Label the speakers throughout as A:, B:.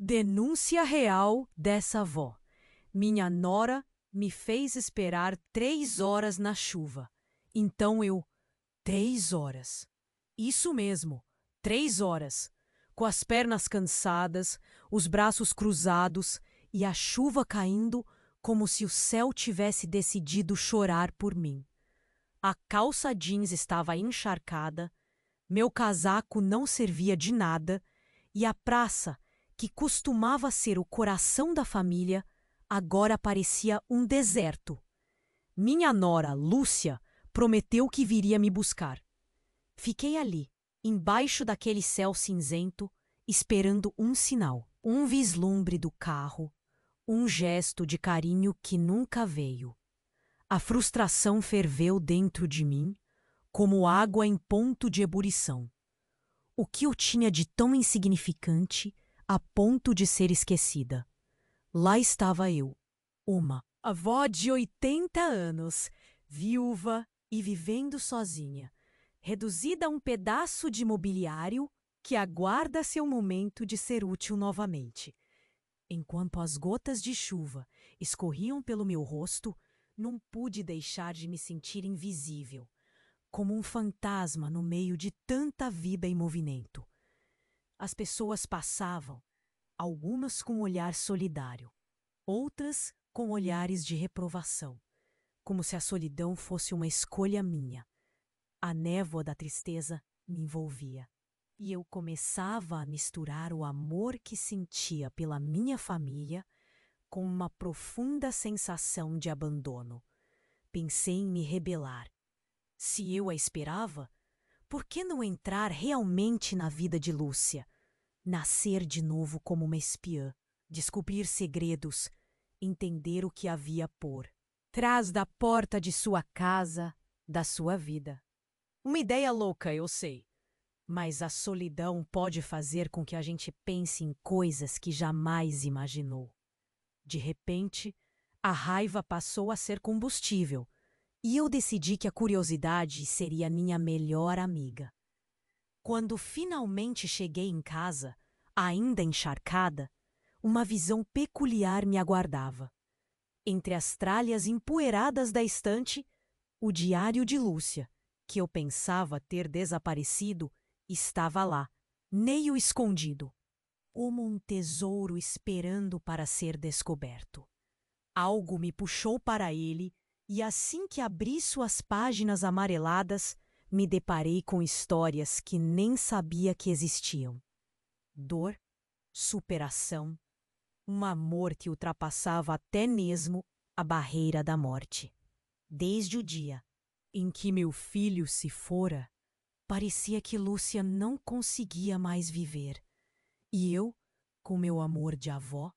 A: Denúncia real dessa avó. Minha nora me fez esperar 3 horas na chuva. Então 3 horas. Isso mesmo, 3 horas. Com as pernas cansadas, os braços cruzados e a chuva caindo como se o céu tivesse decidido chorar por mim. A calça jeans estava encharcada, meu casaco não servia de nada e a praça, que costumava ser o coração da família, agora parecia um deserto. Minha nora, Lúcia, prometeu que viria me buscar. Fiquei ali, embaixo daquele céu cinzento, esperando um sinal, um vislumbre do carro, um gesto de carinho que nunca veio. A frustração ferveu dentro de mim, como água em ponto de ebulição. O que eu tinha de tão insignificante a ponto de ser esquecida? Lá estava eu, uma avó de 80 anos, viúva e vivendo sozinha, reduzida a um pedaço de mobiliário que aguarda seu momento de ser útil novamente. Enquanto as gotas de chuva escorriam pelo meu rosto, não pude deixar de me sentir invisível, como um fantasma no meio de tanta vida em movimento. As pessoas passavam, algumas com um olhar solidário, outras com olhares de reprovação, como se a solidão fosse uma escolha minha. A névoa da tristeza me envolvia, e eu começava a misturar o amor que sentia pela minha família com uma profunda sensação de abandono. Pensei em me rebelar. Se eu a esperava, por que não entrar realmente na vida de Lúcia? Nascer de novo como uma espiã, descobrir segredos, entender o que havia por trás da porta de sua casa, da sua vida. Uma ideia louca, eu sei, mas a solidão pode fazer com que a gente pense em coisas que jamais imaginou. De repente, a raiva passou a ser combustível, e eu decidi que a curiosidade seria minha melhor amiga. Quando finalmente cheguei em casa, ainda encharcada, uma visão peculiar me aguardava. Entre as tralhas empoeiradas da estante, o diário de Lúcia, que eu pensava ter desaparecido, estava lá, meio escondido, como um tesouro esperando para ser descoberto. Algo me puxou para ele, e assim que abri suas páginas amareladas, me deparei com histórias que nem sabia que existiam. Dor, superação, um amor que ultrapassava até mesmo a barreira da morte. Desde o dia em que meu filho se fora, parecia que Lúcia não conseguia mais viver, e eu, com meu amor de avó,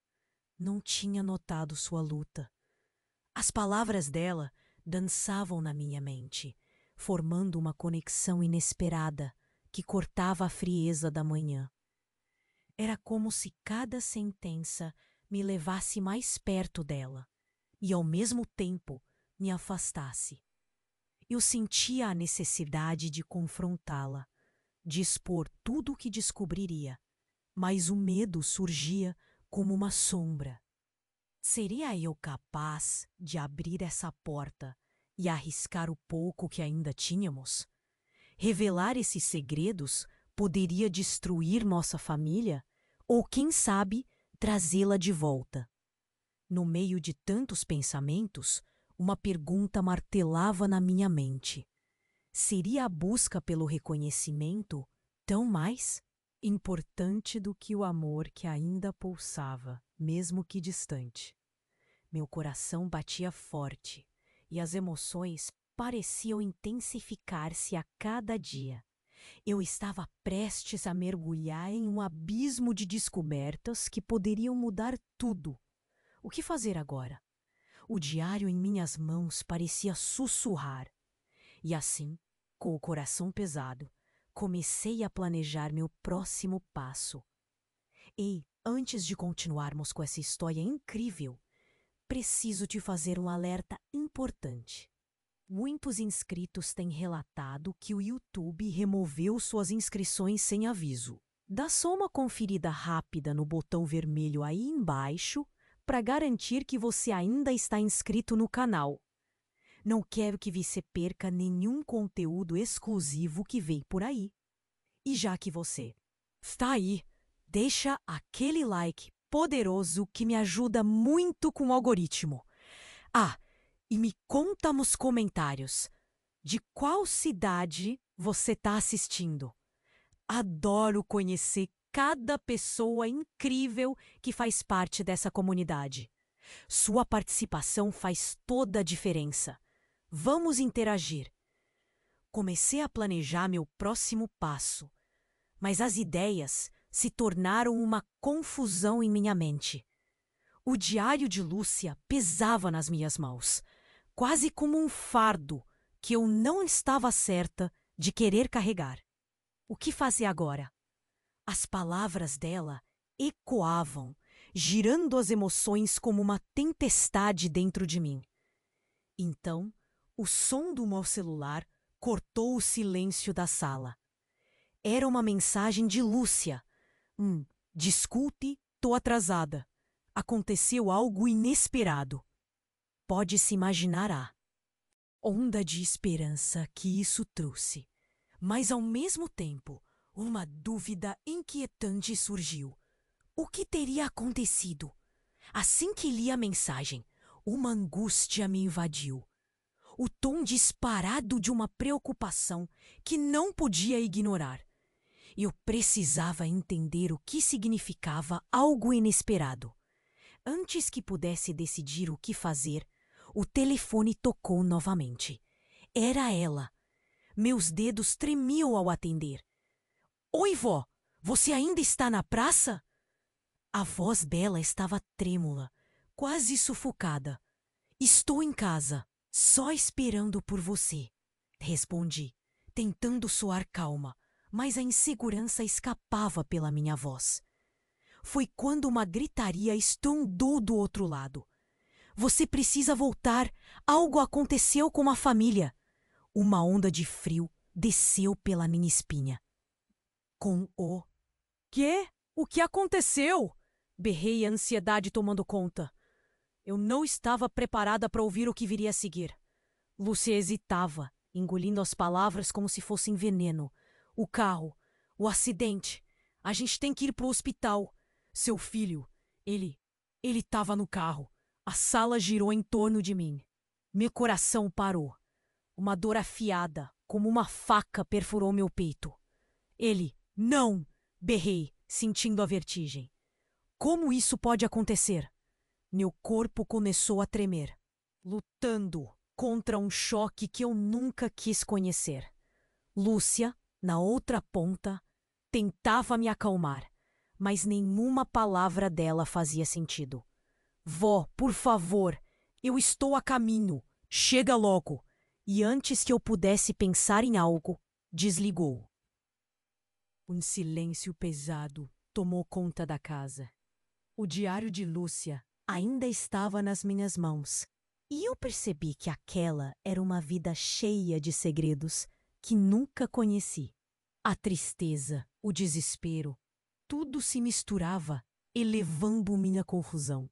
A: não tinha notado sua luta. As palavras dela dançavam na minha mente, formando uma conexão inesperada que cortava a frieza da manhã. Era como se cada sentença me levasse mais perto dela e, ao mesmo tempo, me afastasse. Eu sentia a necessidade de confrontá-la, de expor tudo o que descobriria, mas o medo surgia como uma sombra. Seria eu capaz de abrir essa porta e arriscar o pouco que ainda tínhamos? Revelar esses segredos poderia destruir nossa família ou, quem sabe, trazê-la de volta. No meio de tantos pensamentos, uma pergunta martelava na minha mente. Seria a busca pelo reconhecimento tão mais importante do que o amor que ainda pulsava, mesmo que distante? Meu coração batia forte e as emoções pareciam intensificar-se a cada dia. Eu estava prestes a mergulhar em um abismo de descobertas que poderiam mudar tudo. O que fazer agora? O diário em minhas mãos parecia sussurrar. E assim, com o coração pesado, comecei a planejar meu próximo passo. Ei, antes de continuarmos com essa história incrível, preciso te fazer um alerta importante. Muitos inscritos têm relatado que o YouTube removeu suas inscrições sem aviso. Dá só uma conferida rápida no botão vermelho aí embaixo para garantir que você ainda está inscrito no canal. Não quero que você perca nenhum conteúdo exclusivo que vem por aí. E já que você está aí, deixa aquele like poderoso que me ajuda muito com o algoritmo. Ah, e me conta nos comentários de qual cidade você está assistindo. Adoro conhecer cada pessoa incrível que faz parte dessa comunidade. Sua participação faz toda a diferença. Vamos interagir. Comecei a planejar meu próximo passo, mas as ideias se tornaram uma confusão em minha mente. O diário de Lúcia pesava nas minhas mãos, quase como um fardo que eu não estava certa de querer carregar. O que fazer agora? As palavras dela ecoavam, girando as emoções como uma tempestade dentro de mim. Então, o som do meu celular cortou o silêncio da sala. Era uma mensagem de Lúcia. Desculpe, tô atrasada. Aconteceu algo inesperado. Pode se imaginar a onda de esperança que isso trouxe. Mas, ao mesmo tempo, uma dúvida inquietante surgiu. O que teria acontecido? Assim que li a mensagem, uma angústia me invadiu. O tom disparado de uma preocupação que não podia ignorar. Eu precisava entender o que significava algo inesperado. Antes que pudesse decidir o que fazer, o telefone tocou novamente. Era ela. Meus dedos tremiam ao atender. Oi, vó, você ainda está na praça? A voz dela estava trêmula, quase sufocada. Estou em casa, só esperando por você, respondi, tentando soar calma, mas a insegurança escapava pela minha voz. Foi quando uma gritaria estrondou do outro lado. Você precisa voltar, algo aconteceu com a família. Uma onda de frio desceu pela minha espinha. Com o... Quê? O que aconteceu? Berrei, a ansiedade tomando conta. Eu não estava preparada para ouvir o que viria a seguir. Lúcia hesitava, engolindo as palavras como se fossem veneno. O carro, o acidente. A gente tem que ir para o hospital. Seu filho, ele estava no carro. A sala girou em torno de mim. Meu coração parou. Uma dor afiada, como uma faca, perfurou meu peito. Não! Berrei, sentindo a vertigem. Como isso pode acontecer? Meu corpo começou a tremer, lutando contra um choque que eu nunca quis conhecer. Lúcia, na outra ponta, tentava me acalmar, mas nenhuma palavra dela fazia sentido. Vó, por favor, eu estou a caminho. Chega logo. E antes que eu pudesse pensar em algo, desligou. Um silêncio pesado tomou conta da casa. O diário de Lúcia ainda estava nas minhas mãos, e eu percebi que aquela era uma vida cheia de segredos que nunca conheci. A tristeza, o desespero, tudo se misturava, elevando minha confusão.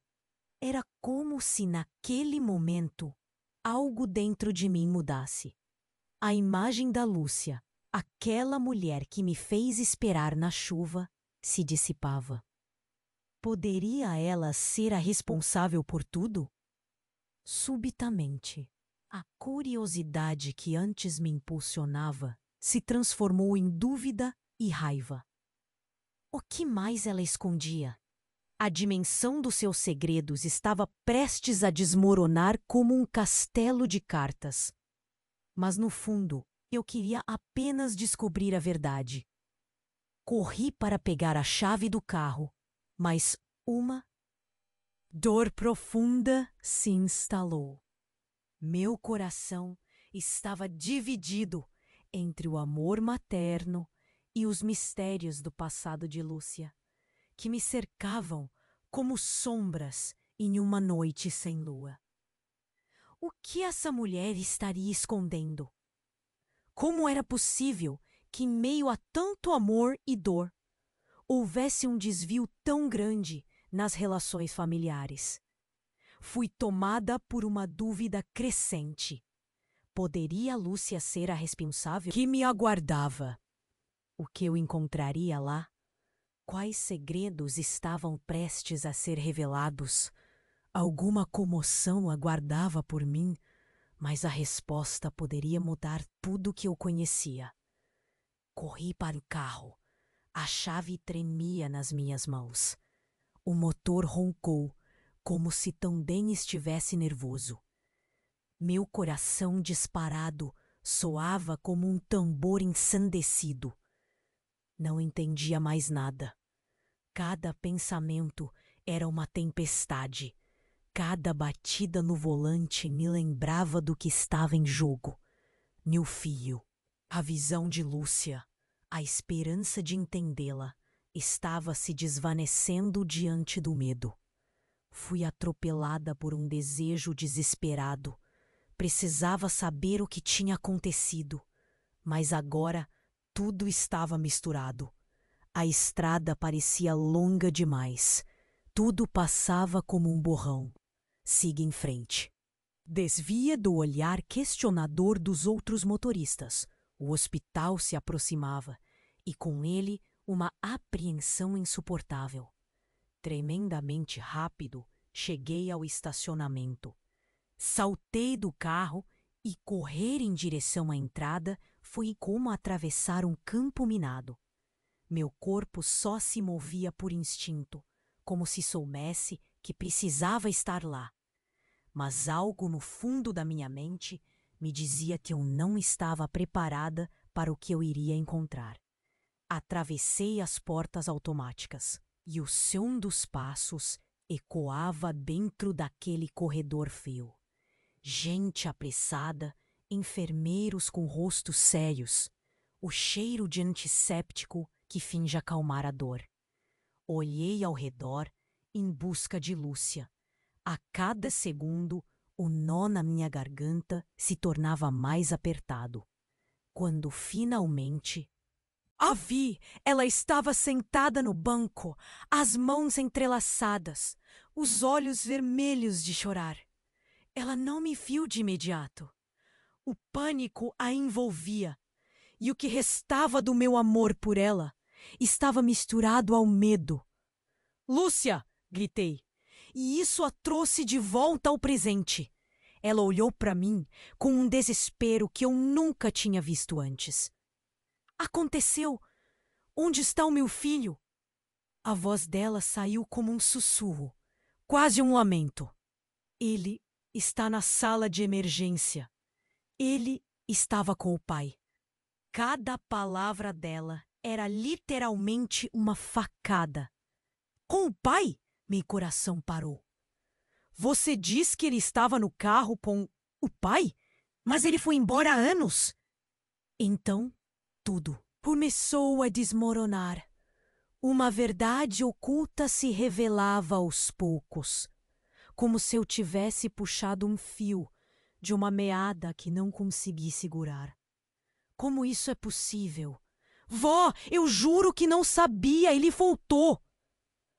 A: Era como se naquele momento algo dentro de mim mudasse. A imagem da Lúcia, aquela mulher que me fez esperar na chuva, se dissipava. Poderia ela ser a responsável por tudo? Subitamente, a curiosidade que antes me impulsionava se transformou em dúvida e raiva. O que mais ela escondia? A dimensão dos seus segredos estava prestes a desmoronar como um castelo de cartas. Mas no fundo, eu queria apenas descobrir a verdade. Corri para pegar a chave do carro, mas uma dor profunda se instalou. Meu coração estava dividido entre o amor materno e os mistérios do passado de Lúcia, que me cercavam como sombras em uma noite sem lua. O que essa mulher estaria escondendo? Como era possível que, em meio a tanto amor e dor, houvesse um desvio tão grande nas relações familiares. Fui tomada por uma dúvida crescente. Poderia Lúcia ser a responsável? Que me aguardava? O que eu encontraria lá? Quais segredos estavam prestes a ser revelados? Alguma comoção aguardava por mim, mas a resposta poderia mudar tudo o que eu conhecia. Corri para o carro. A chave tremia nas minhas mãos. O motor roncou, como se também estivesse nervoso. Meu coração disparado soava como um tambor ensandecido. Não entendia mais nada. Cada pensamento era uma tempestade. Cada batida no volante me lembrava do que estava em jogo. Meu filho, a visão de Lúcia, a esperança de entendê-la, estava se desvanecendo diante do medo. Fui atropelada por um desejo desesperado. Precisava saber o que tinha acontecido, mas agora tudo estava misturado. A estrada parecia longa demais. Tudo passava como um borrão. Siga em frente. Desvia do olhar questionador dos outros motoristas. O hospital se aproximava, e com ele uma apreensão insuportável. Tremendamente rápido, cheguei ao estacionamento. Saltei do carro e correr em direção à entrada foi como atravessar um campo minado. Meu corpo só se movia por instinto, como se soubesse que precisava estar lá. Mas algo no fundo da minha mente me dizia que eu não estava preparada para o que eu iria encontrar. Atravessei as portas automáticas e o som dos passos ecoava dentro daquele corredor frio. Gente apressada, enfermeiros com rostos sérios, o cheiro de antisséptico que finge acalmar a dor. Olhei ao redor em busca de Lúcia. A cada segundo, o nó na minha garganta se tornava mais apertado. Quando finalmente a vi, ela estava sentada no banco, as mãos entrelaçadas, os olhos vermelhos de chorar. Ela não me viu de imediato. O pânico a envolvia, e o que restava do meu amor por ela estava misturado ao medo. Lúcia! Gritei. E isso a trouxe de volta ao presente. Ela olhou para mim com um desespero que eu nunca tinha visto antes. Aconteceu! Onde está o meu filho? A voz dela saiu como um sussurro, quase um lamento. Ele está na sala de emergência. Ele estava com o pai. Cada palavra dela era literalmente uma facada. Com o pai? Meu coração parou. Você diz que ele estava no carro com o pai? Mas ele foi embora há anos. Então, tudo começou a desmoronar. Uma verdade oculta se revelava aos poucos, como se eu tivesse puxado um fio de uma meada que não consegui segurar. Como isso é possível? Vó, eu juro que não sabia, ele voltou!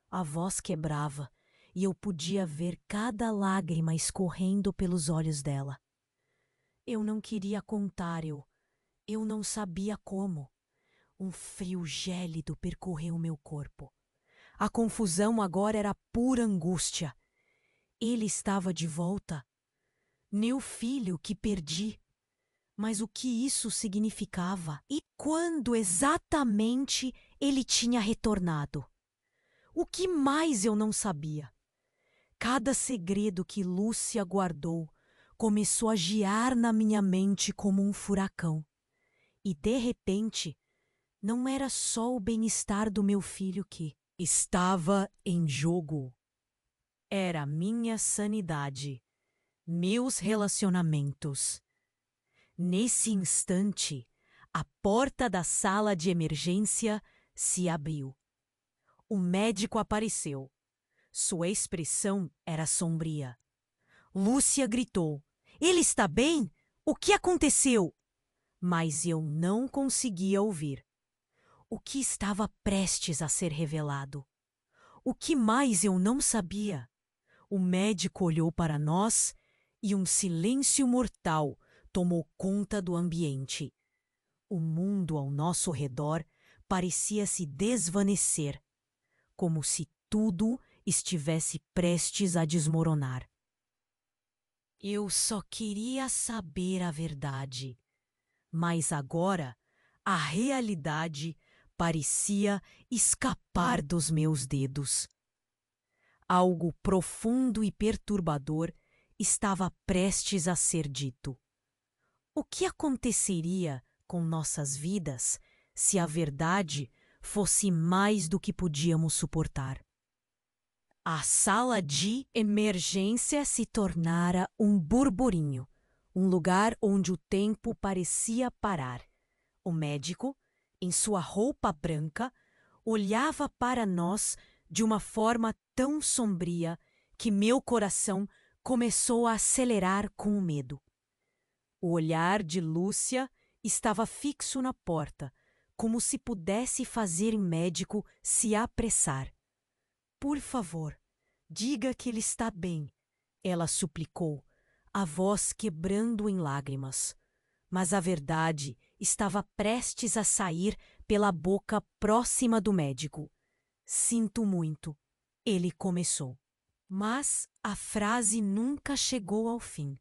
A: A voz quebrava e eu podia ver cada lágrima escorrendo pelos olhos dela. Eu não queria contar, eu não sabia como. Um frio gélido percorreu meu corpo. A confusão agora era pura angústia. Ele estava de volta. Meu filho que perdi. Mas o que isso significava? E quando exatamente ele tinha retornado? O que mais eu não sabia? Cada segredo que Lúcia guardou começou a girar na minha mente como um furacão. E, de repente, não era só o bem-estar do meu filho que estava em jogo. Era minha sanidade, meus relacionamentos. Nesse instante, a porta da sala de emergência se abriu. O médico apareceu. Sua expressão era sombria. Lúcia gritou: "Ele está bem? O que aconteceu?" Mas eu não conseguia ouvir. o que estava prestes a ser revelado. O que mais eu não sabia? O médico olhou para nós e um silêncio mortal tomou conta do ambiente. O mundo ao nosso redor parecia se desvanecer, como se tudo estivesse prestes a desmoronar. Eu só queria saber a verdade, mas agora a realidade parecia escapar dos meus dedos. Algo profundo e perturbador estava prestes a ser dito. O que aconteceria com nossas vidas se a verdade fosse mais do que podíamos suportar? A sala de emergência se tornara um burburinho, um lugar onde o tempo parecia parar. O médico, em sua roupa branca, olhava para nós de uma forma tão sombria que meu coração começou a acelerar com o medo. O olhar de Lúcia estava fixo na porta, como se pudesse fazer o médico se apressar. Por favor, diga que ele está bem, ela suplicou, a voz quebrando em lágrimas. Mas a verdade estava prestes a sair pela boca próxima do médico. Sinto muito, ele começou. Mas a frase nunca chegou ao fim.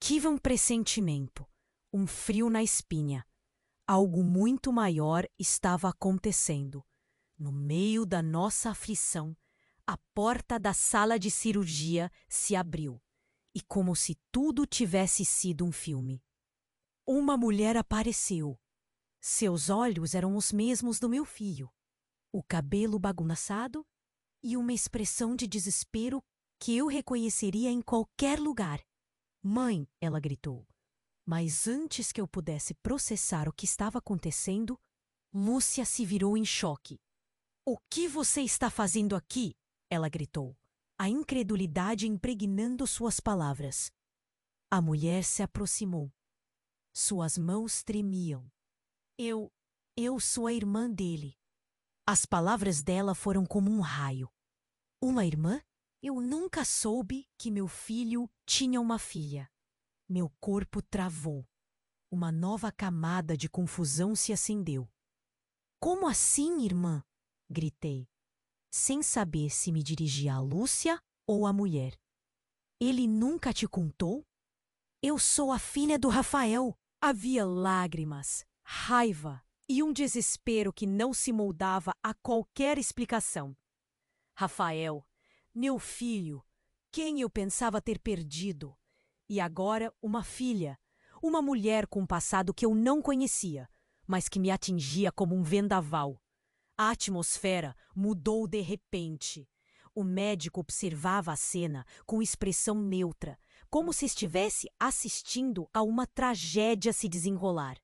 A: Tive um pressentimento, um frio na espinha. Algo muito maior estava acontecendo. No meio da nossa aflição, a porta da sala de cirurgia se abriu, e como se tudo tivesse sido um filme. Uma mulher apareceu. Seus olhos eram os mesmos do meu filho, o cabelo bagunçado e uma expressão de desespero que eu reconheceria em qualquer lugar. Mãe, ela gritou. Mas antes que eu pudesse processar o que estava acontecendo, Lúcia se virou em choque. O que você está fazendo aqui? Ela gritou, a incredulidade impregnando suas palavras. A mulher se aproximou. Suas mãos tremiam. Eu sou a irmã dele. As palavras dela foram como um raio. Uma irmã? Eu nunca soube que meu filho tinha uma filha. Meu corpo travou. Uma nova camada de confusão se acendeu. Como assim, irmã? Gritei, sem saber se me dirigia a Lúcia ou à mulher. Ele nunca te contou? Eu sou a filha do Rafael. Havia lágrimas, raiva e um desespero que não se moldava a qualquer explicação. Rafael, meu filho, quem eu pensava ter perdido. E agora uma filha, uma mulher com um passado que eu não conhecia, mas que me atingia como um vendaval. A atmosfera mudou de repente. O médico observava a cena com expressão neutra, como se estivesse assistindo a uma tragédia se desenrolar.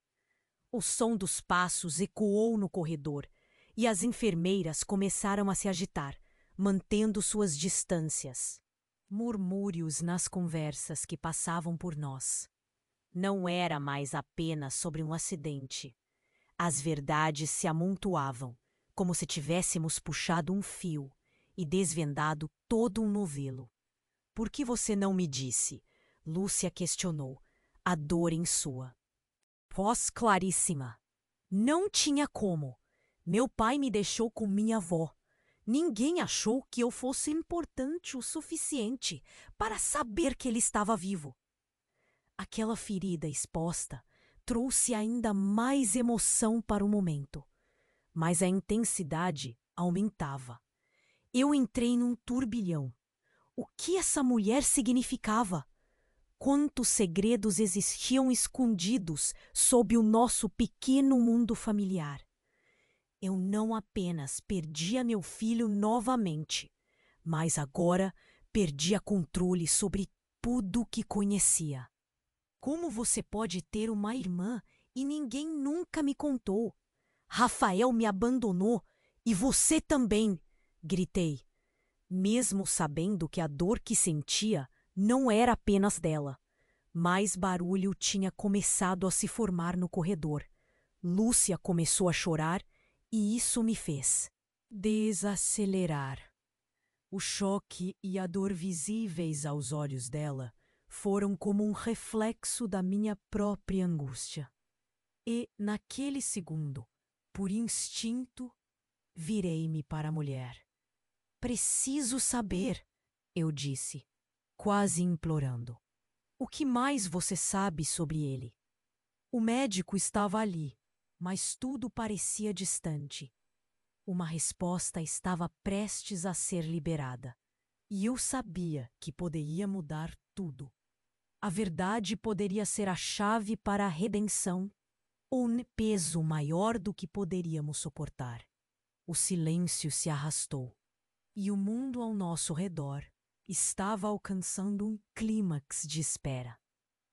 A: O som dos passos ecoou no corredor e as enfermeiras começaram a se agitar, mantendo suas distâncias. Murmúrios nas conversas que passavam por nós. Não era mais apenas sobre um acidente. As verdades se amontoavam, como se tivéssemos puxado um fio e desvendado todo um novelo. Por que você não me disse? Lúcia questionou, a dor em sua. Voz claríssima. Não tinha como. Meu pai me deixou com minha avó. Ninguém achou que eu fosse importante o suficiente para saber que ele estava vivo. Aquela ferida exposta trouxe ainda mais emoção para o momento, mas a intensidade aumentava. Eu entrei num turbilhão. O que essa mulher significava? Quantos segredos existiam escondidos sob o nosso pequeno mundo familiar? Eu não apenas perdia meu filho novamente, mas agora perdia controle sobre tudo que conhecia. Como você pode ter uma irmã e ninguém nunca me contou? Rafael me abandonou e você também, gritei, mesmo sabendo que a dor que sentia não era apenas dela. Mais barulho tinha começado a se formar no corredor. Lúcia começou a chorar e isso me fez desacelerar. O choque e a dor visíveis aos olhos dela foram como um reflexo da minha própria angústia. E, naquele segundo, por instinto, virei-me para a mulher. Preciso saber, eu disse, quase implorando. O que mais você sabe sobre ele? O médico estava ali, mas tudo parecia distante. Uma resposta estava prestes a ser liberada, e eu sabia que poderia mudar tudo. A verdade poderia ser a chave para a redenção ou um peso maior do que poderíamos suportar. O silêncio se arrastou, e o mundo ao nosso redor estava alcançando um clímax de espera.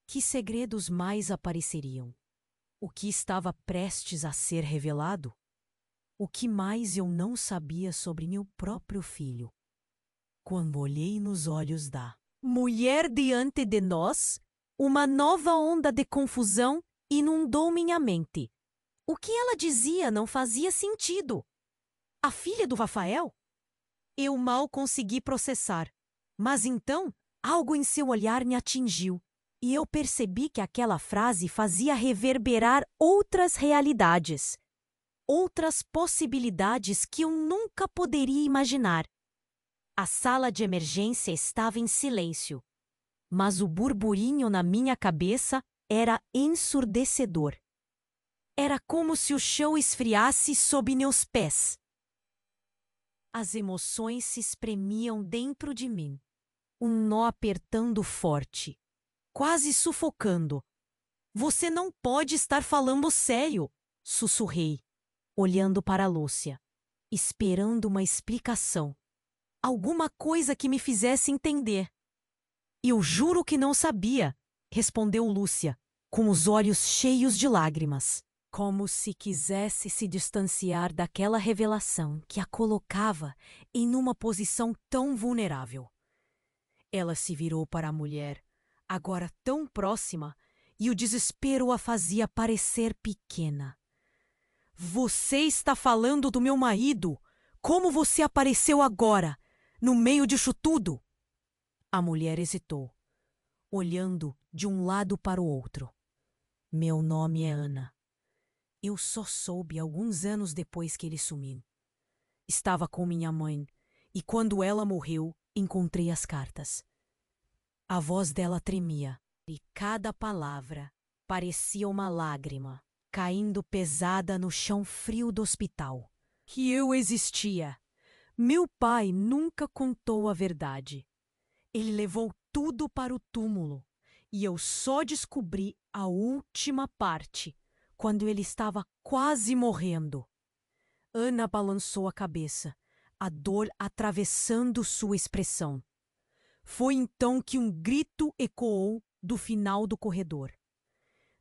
A: Que segredos mais apareceriam? O que estava prestes a ser revelado? O que mais eu não sabia sobre meu próprio filho? Quando olhei nos olhos da mulher diante de nós, uma nova onda de confusão inundou minha mente. O que ela dizia não fazia sentido. A filha do Rafael? Eu mal consegui processar. Mas então, algo em seu olhar me atingiu, e eu percebi que aquela frase fazia reverberar outras realidades, outras possibilidades que eu nunca poderia imaginar. A sala de emergência estava em silêncio, mas o burburinho na minha cabeça era ensurdecedor. Era como se o chão esfriasse sob meus pés. As emoções se espremiam dentro de mim, um nó apertando forte, quase sufocando. Você não pode estar falando sério, sussurrei, olhando para Lúcia, esperando uma explicação, alguma coisa que me fizesse entender. Eu juro que não sabia, respondeu Lúcia, com os olhos cheios de lágrimas, como se quisesse se distanciar daquela revelação que a colocava em uma posição tão vulnerável. Ela se virou para a mulher, agora tão próxima, e o desespero a fazia parecer pequena. Você está falando do meu marido? Como você apareceu agora, no meio disso tudo? A mulher hesitou, olhando de um lado para o outro. Meu nome é Ana. Eu só soube alguns anos depois que ele sumiu. Estava com minha mãe, e quando ela morreu, encontrei as cartas. A voz dela tremia, e cada palavra parecia uma lágrima, caindo pesada no chão frio do hospital. Que eu existia. Meu pai nunca contou a verdade. Ele levou tudo para o túmulo, e eu só descobri a última parte, quando ele estava quase morrendo. Ana balançou a cabeça, a dor atravessando sua expressão. Foi então que um grito ecoou do final do corredor.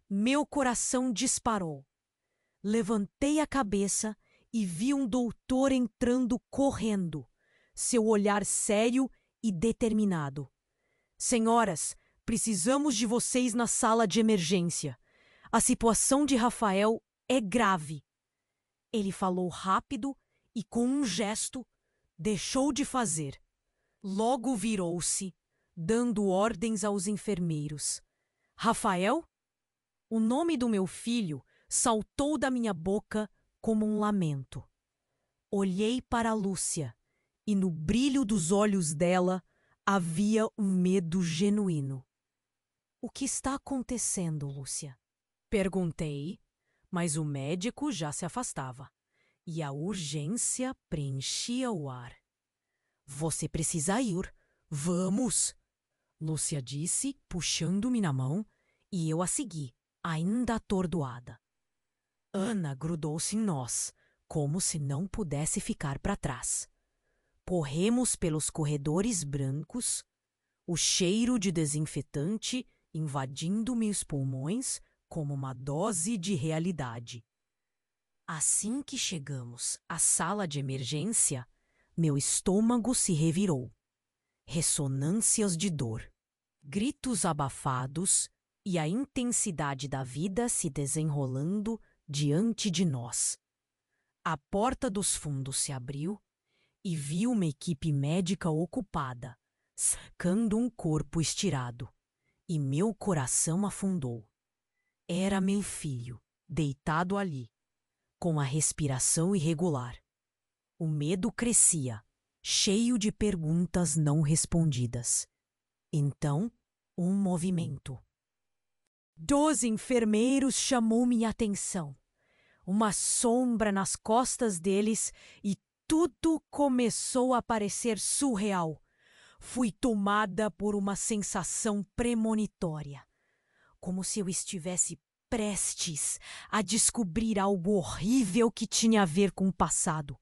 A: Meu coração disparou. Levantei a cabeça e vi um doutor entrando correndo, seu olhar sério e determinado. Senhoras, precisamos de vocês na sala de emergência. A situação de Rafael é grave. Ele falou rápido e, com um gesto, deixou de fazer. Logo virou-se, dando ordens aos enfermeiros. Rafael? O nome do meu filho saltou da minha boca como um lamento. Olhei para Lúcia e no brilho dos olhos dela havia um medo genuíno. O que está acontecendo, Lúcia? Perguntei, mas o médico já se afastava e a urgência preenchia o ar. Você precisa ir. Vamos! Lúcia disse, puxando-me na mão, e eu a segui, ainda atordoada. Ana grudou-se em nós, como se não pudesse ficar para trás. Corremos pelos corredores brancos, o cheiro de desinfetante invadindo meus pulmões como uma dose de realidade. Assim que chegamos à sala de emergência, meu estômago se revirou. Ressonâncias de dor, gritos abafados e a intensidade da vida se desenrolando diante de nós. A porta dos fundos se abriu e vi uma equipe médica ocupada, sacando um corpo estirado, e meu coração afundou. Era meu filho, deitado ali, com a respiração irregular. O medo crescia, cheio de perguntas não respondidas. Então, um movimento. 2 enfermeiros chamou minha atenção. Uma sombra nas costas deles e tudo começou a parecer surreal. Fui tomada por uma sensação premonitória, como se eu estivesse prestes a descobrir algo horrível que tinha a ver com o passado.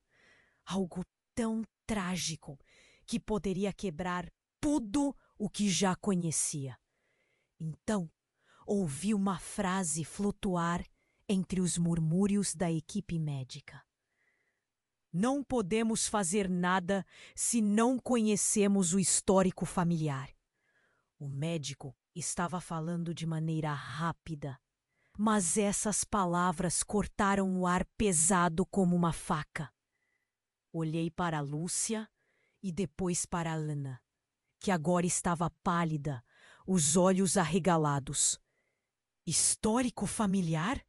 A: Algo tão trágico que poderia quebrar tudo o que já conhecia. Então, ouvi uma frase flutuar entre os murmúrios da equipe médica. Não podemos fazer nada se não conhecemos o histórico familiar. O médico estava falando de maneira rápida, mas essas palavras cortaram o ar pesado como uma faca. Olhei para Lúcia e depois para Ana, que agora estava pálida, os olhos arregalados. Histórico familiar?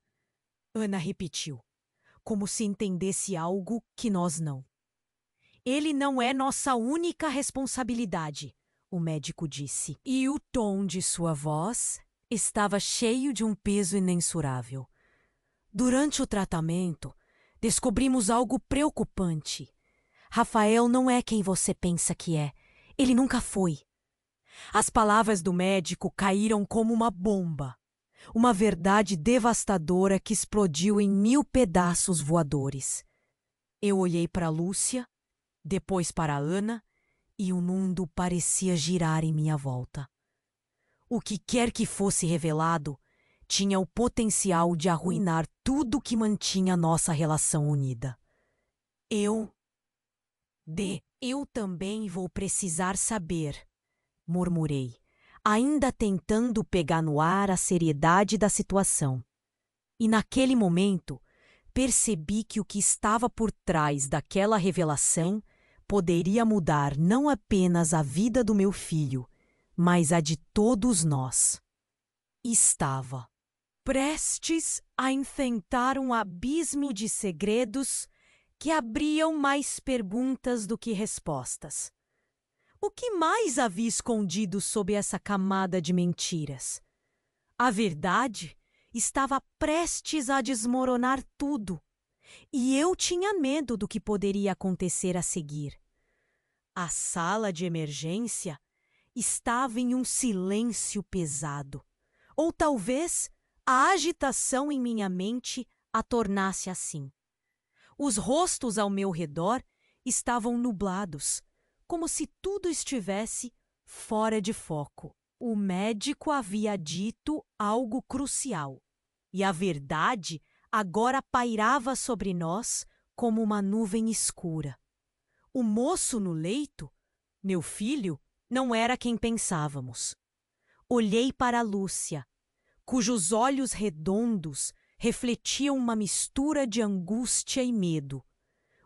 A: Ana repetiu, como se entendesse algo que nós não. Ele não é nossa única responsabilidade, o médico disse, e o tom de sua voz estava cheio de um peso imensurável. Durante o tratamento, descobrimos algo preocupante. Rafael não é quem você pensa que é. Ele nunca foi. As palavras do médico caíram como uma bomba. Uma verdade devastadora que explodiu em 1000 pedaços voadores. Eu olhei para Lúcia, depois para Ana, e o mundo parecia girar em minha volta. O que quer que fosse revelado tinha o potencial de arruinar tudo que mantinha nossa relação unida. Eu também vou precisar saber, murmurei, ainda tentando pegar no ar a seriedade da situação. E naquele momento, percebi que o que estava por trás daquela revelação poderia mudar não apenas a vida do meu filho, mas a de todos nós. Estava prestes a enfrentar um abismo de segredos que abriam mais perguntas do que respostas. O que mais havia escondido sob essa camada de mentiras? A verdade estava prestes a desmoronar tudo, e eu tinha medo do que poderia acontecer a seguir. A sala de emergência estava em um silêncio pesado, ou talvez a agitação em minha mente a tornasse assim. Os rostos ao meu redor estavam nublados, como se tudo estivesse fora de foco. O médico havia dito algo crucial, e a verdade agora pairava sobre nós como uma nuvem escura. O moço no leito, meu filho, não era quem pensávamos. Olhei para Lúcia, cujos olhos redondos refletiam uma mistura de angústia e medo.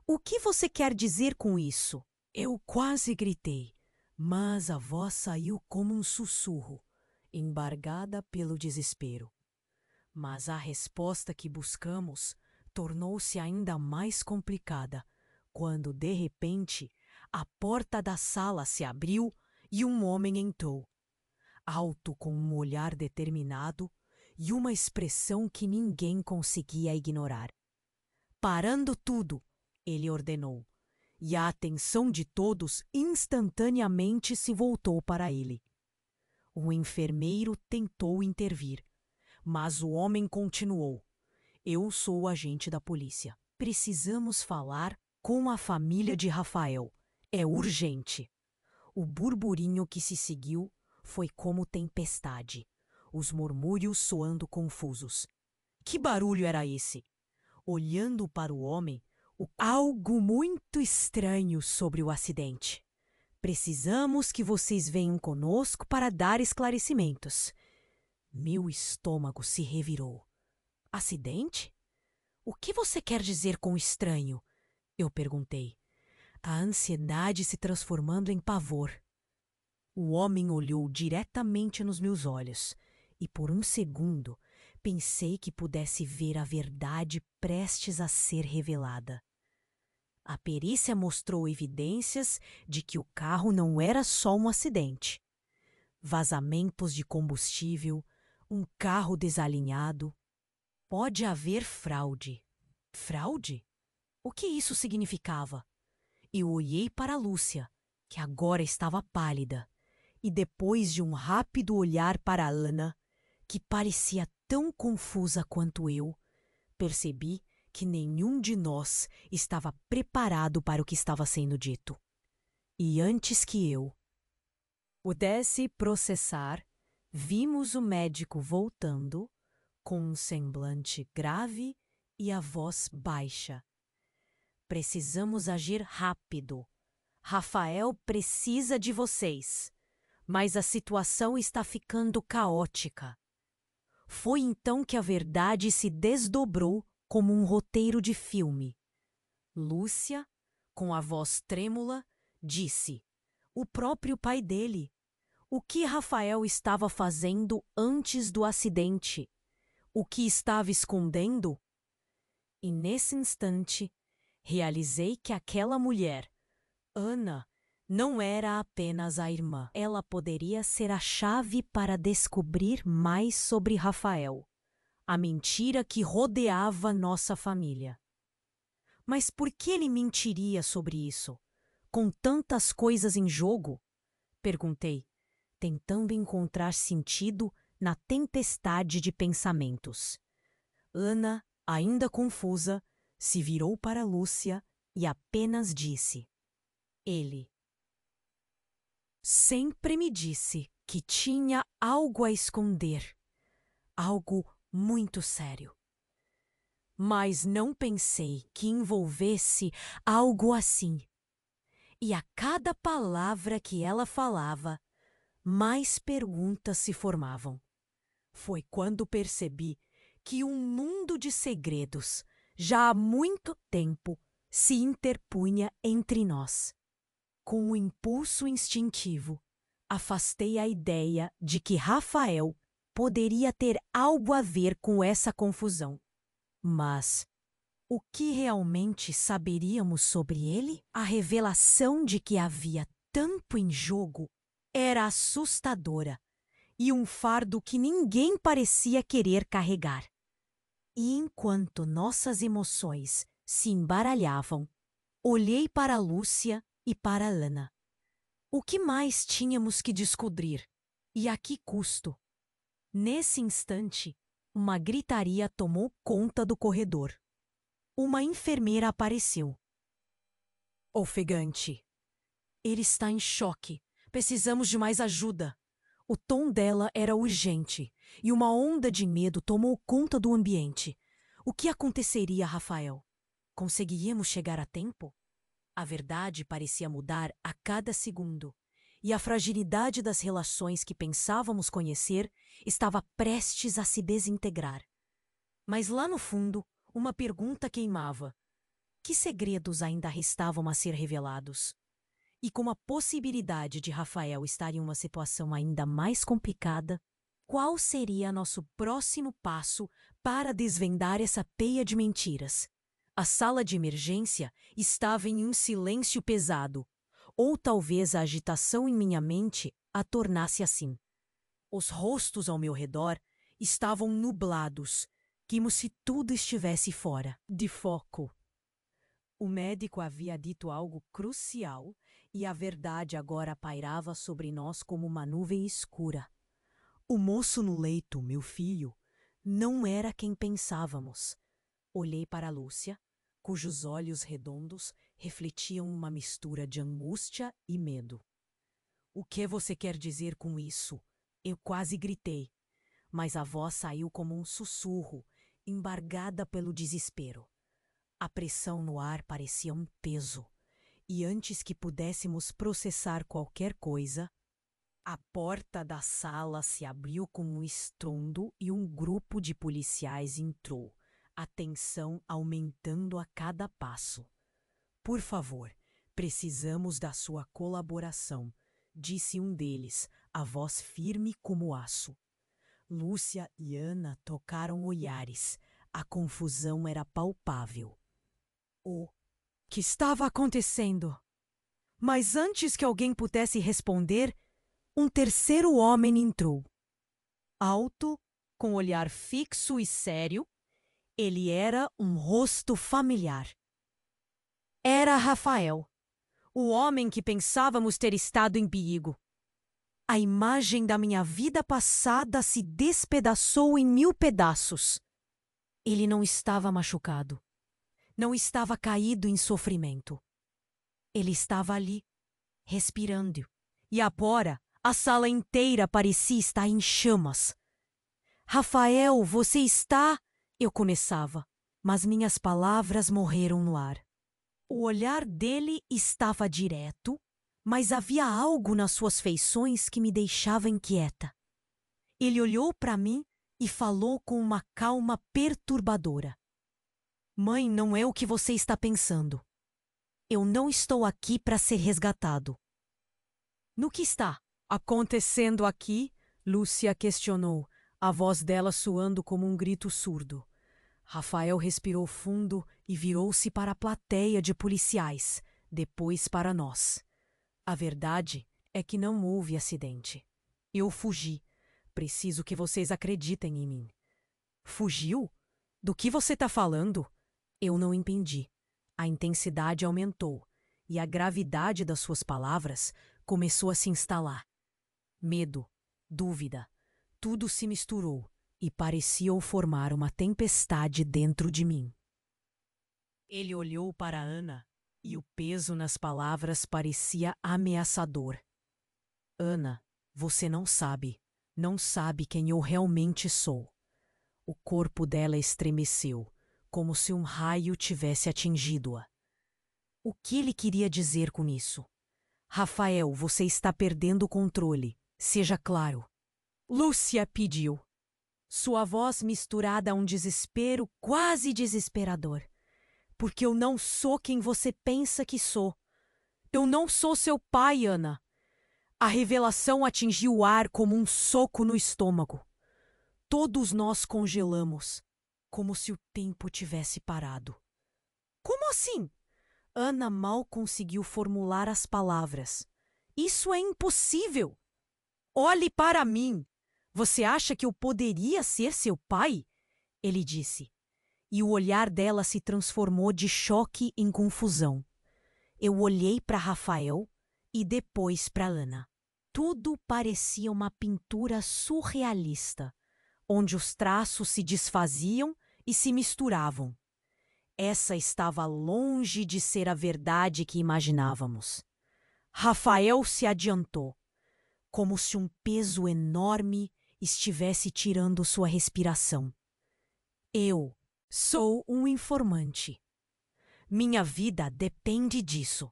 A: O que você quer dizer com isso? Eu quase gritei, mas a voz saiu como um sussurro, embargada pelo desespero. Mas a resposta que buscamos tornou-se ainda mais complicada, quando, de repente, a porta da sala se abriu e um homem entrou, alto com um olhar determinado e uma expressão que ninguém conseguia ignorar. Parando tudo, ele ordenou, e a atenção de todos instantaneamente se voltou para ele. O enfermeiro tentou intervir, mas o homem continuou. Eu sou o agente da polícia. Precisamos falar com a família de Rafael. É urgente. O burburinho que se seguiu foi como tempestade, os murmúrios soando confusos. Que barulho era esse? Olhando para o homem, algo muito estranho sobre o acidente. Precisamos que vocês venham conosco para dar esclarecimentos. Meu estômago se revirou. Acidente? O que você quer dizer com estranho? Eu perguntei, a ansiedade se transformando em pavor. O homem olhou diretamente nos meus olhos e, por um segundo, pensei que pudesse ver a verdade prestes a ser revelada. A perícia mostrou evidências de que o carro não era só um acidente. Vazamentos de combustível, um carro desalinhado. Pode haver fraude. Fraude? O que isso significava? Eu olhei para Lúcia, que agora estava pálida, e depois de um rápido olhar para Ana, que parecia tão confusa quanto eu, percebi que nenhum de nós estava preparado para o que estava sendo dito. E antes que eu pudesse processar, vimos o médico voltando, com um semblante grave e a voz baixa. Precisamos agir rápido. Rafael precisa de vocês, mas a situação está ficando caótica. Foi então que a verdade se desdobrou como um roteiro de filme. Lúcia, com a voz trêmula, disse: o próprio pai dele. O que Rafael estava fazendo antes do acidente? O que estava escondendo? E nesse instante, realizei que aquela mulher, Ana, não era apenas a irmã. Ela poderia ser a chave para descobrir mais sobre Rafael, a mentira que rodeava nossa família. Mas por que ele mentiria sobre isso? Com tantas coisas em jogo? Perguntei, tentando encontrar sentido na tempestade de pensamentos. Ana, ainda confusa, se virou para Lúcia e apenas disse: ele sempre me disse que tinha algo a esconder, algo muito sério. Mas não pensei que envolvesse algo assim. E a cada palavra que ela falava, mais perguntas se formavam. Foi quando percebi que um mundo de segredos, já há muito tempo, se interpunha entre nós. Com um impulso instintivo, afastei a ideia de que Rafael poderia ter algo a ver com essa confusão. Mas o que realmente saberíamos sobre ele? A revelação de que havia tanto em jogo era assustadora e um fardo que ninguém parecia querer carregar. E enquanto nossas emoções se embaralhavam, olhei para Lúcia e para Ana. O que mais tínhamos que descobrir? E a que custo? Nesse instante, uma gritaria tomou conta do corredor. Uma enfermeira apareceu. Ofegante. Ele está em choque. Precisamos de mais ajuda. O tom dela era urgente, e uma onda de medo tomou conta do ambiente. O que aconteceria a Rafael? Conseguiríamos chegar a tempo? A verdade parecia mudar a cada segundo, e a fragilidade das relações que pensávamos conhecer estava prestes a se desintegrar. Mas lá no fundo, uma pergunta queimava. Que segredos ainda restavam a ser revelados? E com a possibilidade de Rafael estar em uma situação ainda mais complicada, qual seria nosso próximo passo para desvendar essa peia de mentiras? A sala de emergência estava em um silêncio pesado, ou talvez a agitação em minha mente a tornasse assim. Os rostos ao meu redor estavam nublados, como se tudo estivesse fora de foco. O médico havia dito algo crucial e a verdade agora pairava sobre nós como uma nuvem escura. O moço no leito, meu filho, não era quem pensávamos. Olhei para Lúcia, cujos olhos redondos refletiam uma mistura de angústia e medo. O que você quer dizer com isso? Eu quase gritei, mas a voz saiu como um sussurro, embargada pelo desespero. A pressão no ar parecia um peso, e antes que pudéssemos processar qualquer coisa, a porta da sala se abriu com um estrondo e um grupo de policiais entrou, a tensão aumentando a cada passo. Por favor, precisamos da sua colaboração, disse um deles, a voz firme como aço. Lúcia e Ana trocaram olhares. A confusão era palpável. O que estava acontecendo? Mas antes que alguém pudesse responder, um terceiro homem entrou. Alto, com olhar fixo e sério, ele era um rosto familiar. Era Rafael, o homem que pensávamos ter estado em perigo. A imagem da minha vida passada se despedaçou em 1000 pedaços. Ele não estava machucado. Não estava caído em sofrimento. Ele estava ali, respirando. E agora, a sala inteira parecia estar em chamas. Rafael, você está... Eu começava, mas minhas palavras morreram no ar. O olhar dele estava direto, mas havia algo nas suas feições que me deixava inquieta. Ele olhou para mim e falou com uma calma perturbadora. Mãe, não é o que você está pensando. Eu não estou aqui para ser resgatado. No que está acontecendo aqui? Lúcia questionou, a voz dela soando como um grito surdo. Rafael respirou fundo e virou-se para a plateia de policiais, depois para nós. A verdade é que não houve acidente. Eu fugi. Preciso que vocês acreditem em mim. Fugiu? Do que você está falando? Eu não entendi. A intensidade aumentou e a gravidade das suas palavras começou a se instalar. Medo, dúvida, tudo se misturou e pareciam formar uma tempestade dentro de mim. Ele olhou para Ana e o peso nas palavras parecia ameaçador. Ana, você não sabe quem eu realmente sou. O corpo dela estremeceu, como se um raio tivesse atingido-a. O que ele queria dizer com isso? Rafael, você está perdendo o controle. Seja claro. Lúcia pediu. Sua voz misturada a um desespero quase desesperador. Porque eu não sou quem você pensa que sou. Eu não sou seu pai, Ana. A revelação atingiu o ar como um soco no estômago. Todos nós congelamos, como se o tempo tivesse parado. Como assim? Ana mal conseguiu formular as palavras. Isso é impossível! Olhe para mim! Você acha que eu poderia ser seu pai? Ele disse. E o olhar dela se transformou de choque em confusão. Eu olhei para Rafael e depois para Ana. Tudo parecia uma pintura surrealista, onde os traços se desfaziam e se misturavam. Essa estava longe de ser a verdade que imaginávamos. Rafael se adiantou, como se um peso enorme estivesse tirando sua respiração. Eu sou um informante. Minha vida depende disso.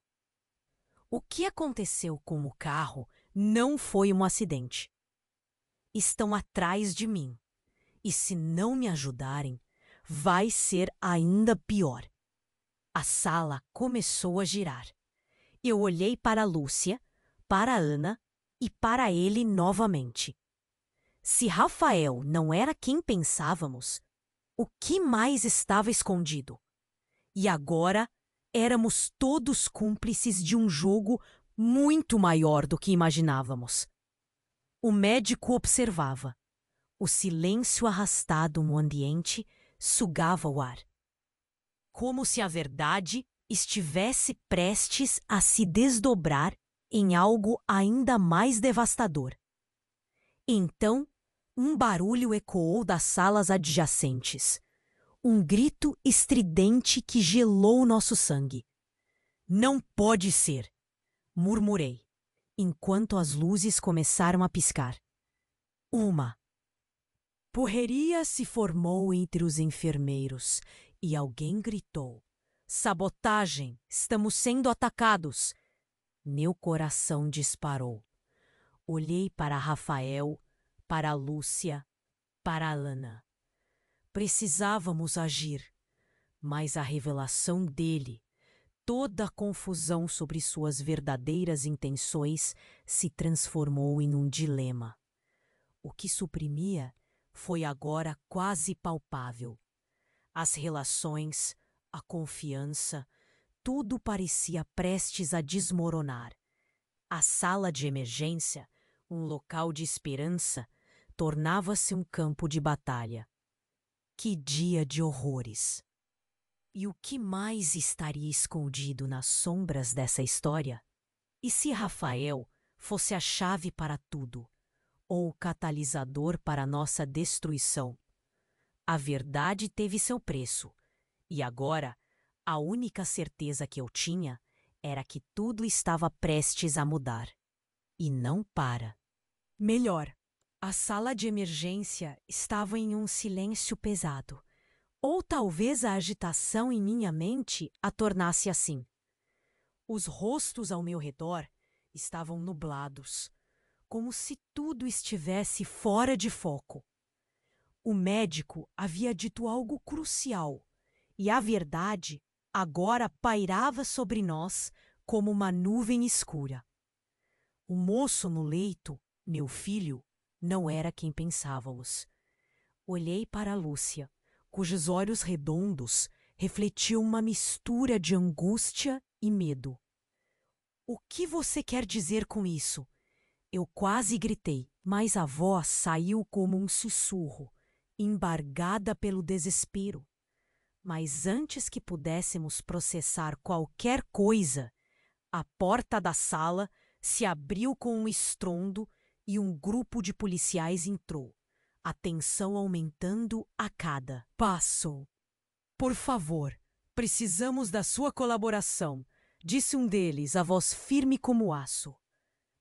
A: O que aconteceu com o carro não foi um acidente. Estão atrás de mim. E se não me ajudarem, vai ser ainda pior. A sala começou a girar. Eu olhei para Lúcia, para Ana e para ele novamente. Se Rafael não era quem pensávamos, o que mais estava escondido? E agora éramos todos cúmplices de um jogo muito maior do que imaginávamos. O médico observava. O silêncio arrastado no ambiente sugava o ar. Como se a verdade estivesse prestes a se desdobrar em algo ainda mais devastador. Então, um barulho ecoou das salas adjacentes. Um grito estridente que gelou nosso sangue. Não pode ser! Murmurei, enquanto as luzes começaram a piscar. Uma correria se formou entre os enfermeiros e alguém gritou: sabotagem! Estamos sendo atacados! Meu coração disparou. Olhei para Rafael, para Lúcia, para Ana. Precisávamos agir, mas a revelação dele, toda a confusão sobre suas verdadeiras intenções, se transformou em um dilema. O que suprimia foi agora quase palpável. As relações, a confiança, tudo parecia prestes a desmoronar. A sala de emergência, um local de esperança, tornava-se um campo de batalha. Que dia de horrores! E o que mais estaria escondido nas sombras dessa história? E se Rafael fosse a chave para tudo, ou o catalisador para nossa destruição? A verdade teve seu preço, e agora a única certeza que eu tinha era que tudo estava prestes a mudar. E não para. Melhor, a sala de emergência estava em um silêncio pesado. Ou talvez a agitação em minha mente a tornasse assim. Os rostos ao meu redor estavam nublados, como se tudo estivesse fora de foco. O médico havia dito algo crucial, e a verdade agora pairava sobre nós como uma nuvem escura. O moço no leito, meu filho, não era quem pensávamos. Olhei para Lúcia, cujos olhos redondos refletiam uma mistura de angústia e medo. O que você quer dizer com isso? Eu quase gritei, mas a voz saiu como um sussurro, embargada pelo desespero. Mas antes que pudéssemos processar qualquer coisa, a porta da sala se abriu com um estrondo e um grupo de policiais entrou, a tensão aumentando a cada passo. Por favor, precisamos da sua colaboração, disse um deles, a voz firme como aço.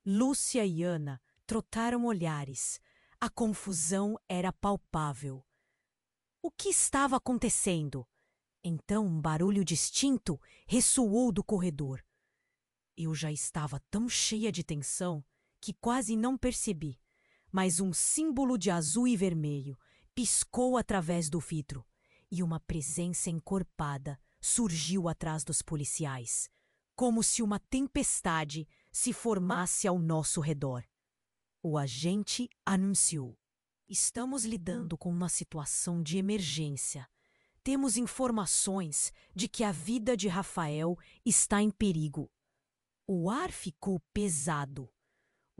A: Lúcia e Ana trocaram olhares. A confusão era palpável. O que estava acontecendo? Então um barulho distinto ressoou do corredor. Eu já estava tão cheia de tensão que quase não percebi, mas um símbolo de azul e vermelho piscou através do vidro e uma presença encorpada surgiu atrás dos policiais, como se uma tempestade se formasse ao nosso redor. O agente anunciou: estamos lidando com uma situação de emergência. Temos informações de que a vida de Rafael está em perigo. O ar ficou pesado.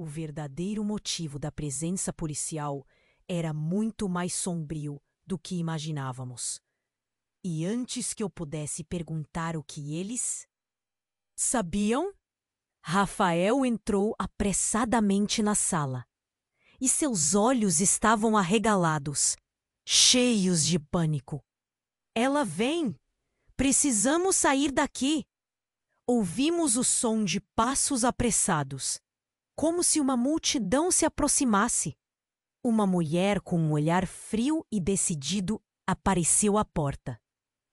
A: O verdadeiro motivo da presença policial era muito mais sombrio do que imaginávamos. E antes que eu pudesse perguntar o que eles sabiam, Rafael entrou apressadamente na sala. E seus olhos estavam arregalados, cheios de pânico. Ela vem! Precisamos sair daqui! Ouvimos o som de passos apressados, como se uma multidão se aproximasse. Uma mulher com um olhar frio e decidido apareceu à porta,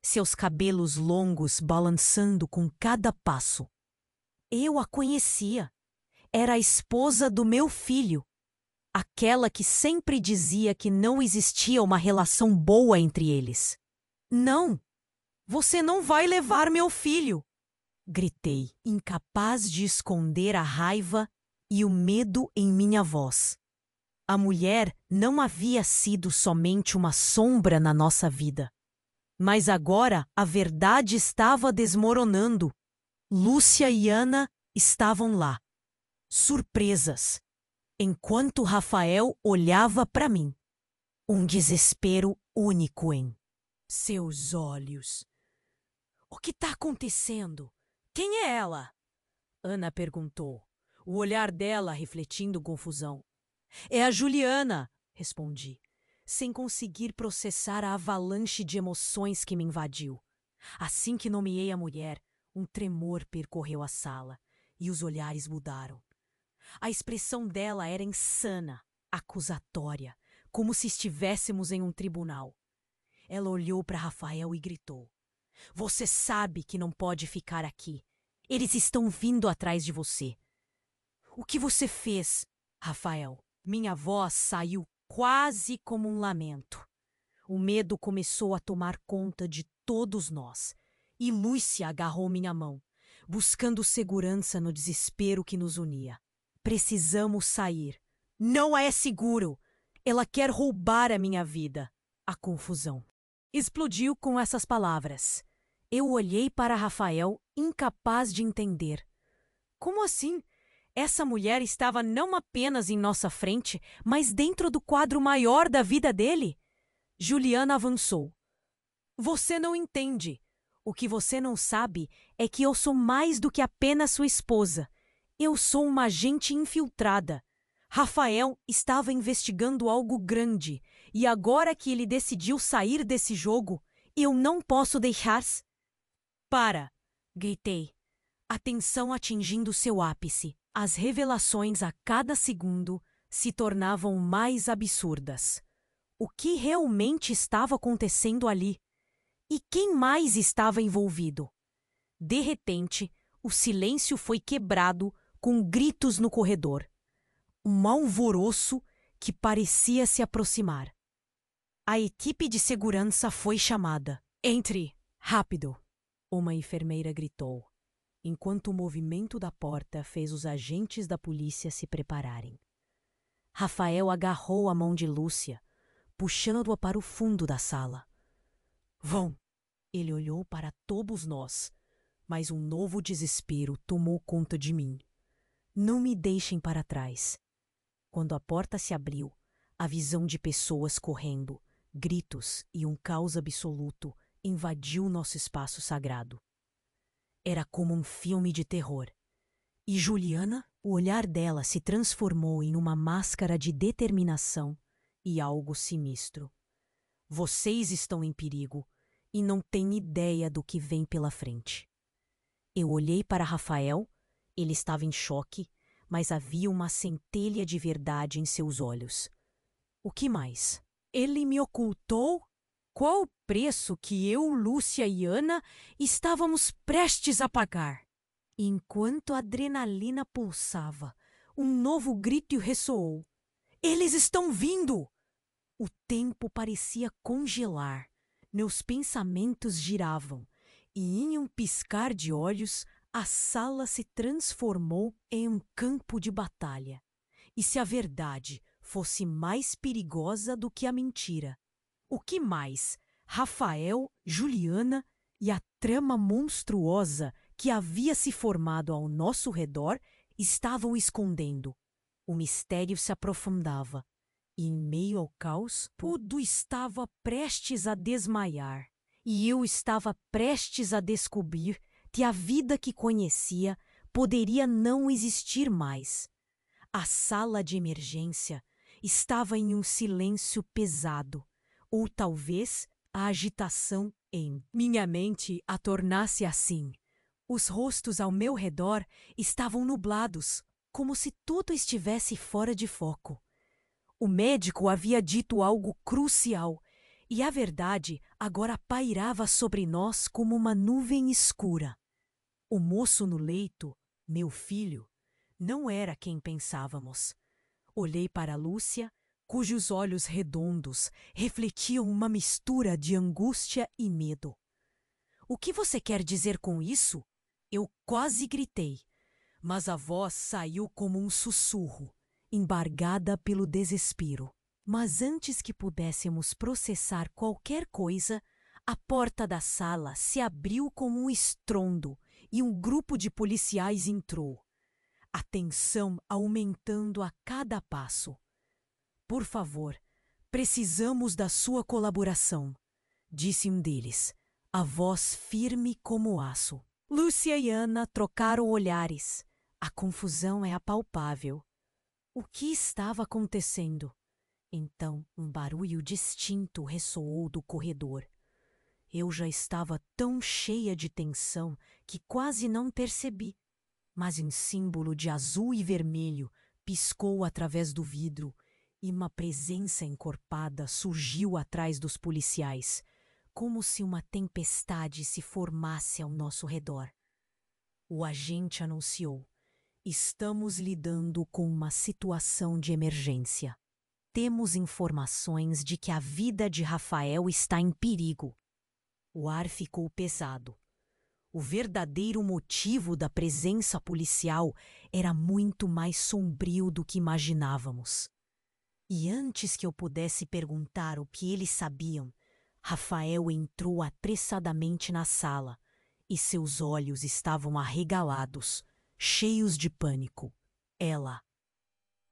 A: seus cabelos longos balançando com cada passo. Eu a conhecia. Era a esposa do meu filho, aquela que sempre dizia que não existia uma relação boa entre eles. Não! Você não vai levar meu filho! Gritei, incapaz de esconder a raiva e o medo em minha voz. A mulher não havia sido somente uma sombra na nossa vida. Mas agora a verdade estava desmoronando. Lúcia e Ana estavam lá, surpresas, enquanto Rafael olhava para mim. Um desespero único em seus olhos. O que está acontecendo? Quem é ela? Ana perguntou, o olhar dela refletindo confusão. É a Juliana, respondi, sem conseguir processar a avalanche de emoções que me invadiu. Assim que nomeei a mulher, um tremor percorreu a sala e os olhares mudaram. A expressão dela era insana, acusatória, como se estivéssemos em um tribunal. Ela olhou para Rafael e gritou: Você sabe que não pode ficar aqui. Eles estão vindo atrás de você. O que você fez, Rafael? Minha voz saiu quase como um lamento. O medo começou a tomar conta de todos nós. E Lúcia agarrou minha mão, buscando segurança no desespero que nos unia. Precisamos sair. Não é seguro. Ela quer roubar a minha vida. A confusão explodiu com essas palavras. Eu olhei para Rafael, incapaz de entender. Como assim? Essa mulher estava não apenas em nossa frente, mas dentro do quadro maior da vida dele? Juliana avançou. Você não entende. O que você não sabe é que eu sou mais do que apenas sua esposa. Eu sou uma agente infiltrada. Rafael estava investigando algo grande, e agora que ele decidiu sair desse jogo, eu não posso deixar. Para! Gritei, a tensão atingindo seu ápice. As revelações a cada segundo se tornavam mais absurdas. O que realmente estava acontecendo ali? E quem mais estava envolvido? De repente, o silêncio foi quebrado com gritos no corredor. Um alvoroço que parecia se aproximar. A equipe de segurança foi chamada. Entre, rápido! Uma enfermeira gritou, enquanto o movimento da porta fez os agentes da polícia se prepararem. Rafael agarrou a mão de Lúcia, puxando-a para o fundo da sala. Vão! Ele olhou para todos nós, mas um novo desespero tomou conta de mim. Não me deixem para trás. Quando a porta se abriu, a visão de pessoas correndo, gritos e um caos absoluto invadiu nosso espaço sagrado. Era como um filme de terror. E Juliana, o olhar dela se transformou em uma máscara de determinação e algo sinistro. Vocês estão em perigo e não têm ideia do que vem pela frente. Eu olhei para Rafael, ele estava em choque, mas havia uma centelha de verdade em seus olhos. O que mais? Ele me ocultou? Qual o preço que eu, Lúcia e Ana estávamos prestes a pagar? Enquanto a adrenalina pulsava, um novo grito ressoou. Eles estão vindo! O tempo parecia congelar. Meus pensamentos giravam, e em um piscar de olhos, a sala se transformou em um campo de batalha. E se a verdade fosse mais perigosa do que a mentira? O que mais Rafael, Juliana e a trama monstruosa que havia se formado ao nosso redor estavam escondendo? O mistério se aprofundava, e em meio ao caos, tudo estava prestes a desmaiar. E eu estava prestes a descobrir que a vida que conhecia poderia não existir mais. A sala de emergência estava em um silêncio pesado, ou talvez a agitação em minha mente a tornasse assim. Os rostos ao meu redor estavam nublados, como se tudo estivesse fora de foco. O médico havia dito algo crucial, e a verdade agora pairava sobre nós como uma nuvem escura. O moço no leito, meu filho, não era quem pensávamos. Olhei para Lúcia, cujos olhos redondos refletiam uma mistura de angústia e medo. O que você quer dizer com isso? Eu quase gritei, mas a voz saiu como um sussurro, embargada pelo desespero. Mas antes que pudéssemos processar qualquer coisa, a porta da sala se abriu com um estrondo e um grupo de policiais entrou, a tensão aumentando a cada passo. Por favor, precisamos da sua colaboração, disse um deles, a voz firme como aço. Lúcia e Ana trocaram olhares. A confusão é apalpável. O que estava acontecendo? Então, um barulho distinto ressoou do corredor. Eu já estava tão cheia de tensão que quase não percebi, mas um símbolo de azul e vermelho piscou através do vidro e uma presença encorpada surgiu atrás dos policiais, como se uma tempestade se formasse ao nosso redor. O agente anunciou: estamos lidando com uma situação de emergência. temos informações de que a vida de Rafael está em perigo. O ar ficou pesado. O verdadeiro motivo da presença policial era muito mais sombrio do que imaginávamos. E antes que eu pudesse perguntar o que eles sabiam, Rafael entrou apressadamente na sala e seus olhos estavam arregalados, cheios de pânico. Ela: